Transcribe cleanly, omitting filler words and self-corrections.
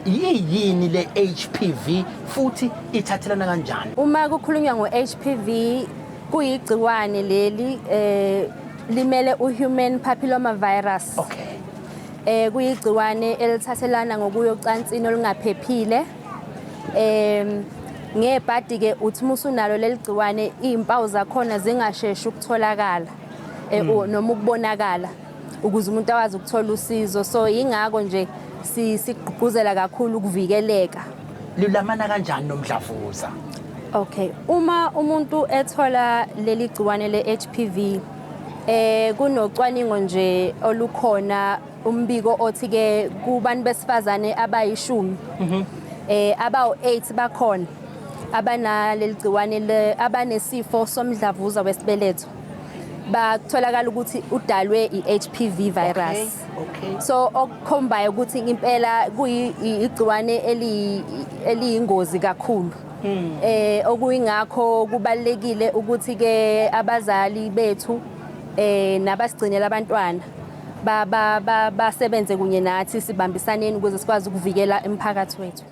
yini le HPV futhi ithathelana kanjani? Uma kukhulunywa ngo-HPV kuyigciwane leli limele uhuman papilloma virus. Okay. Kuyigciwane elithathelana ngokuyocansini olungaphephile. Ngebhadi ke uthi musunalo leligciwane izimpawu zakhona zingasheshi ukutholakala noma ukubonakala ukuze umuntu awazi ukuthola usizo. So ingako nje sigqugquzela kakhulu ukuvikeleka. Lulamana kanjani nomdlavuza? Okay, uma umuntu ethola leli gciwane le-HPV kunocwaningo nje olukhona umbiko othi ke kubantu besifazane abayishumi abawu-8 bakhona abanaleli gciwane abanesifo somdlavuza wesibeletho batholakala ukuthi udalwe i-HPV virus. Okay. So okukhombayo ukuthi impela kuyigciwane eliyingozi kakhulu. Okuyingakho kubalekile ukuthi ke abazali bethu nabasigcinela abantwana basebenze kunye nathi sibambisaneni ukuze sikwazi ukuvikela umphakathi wethu.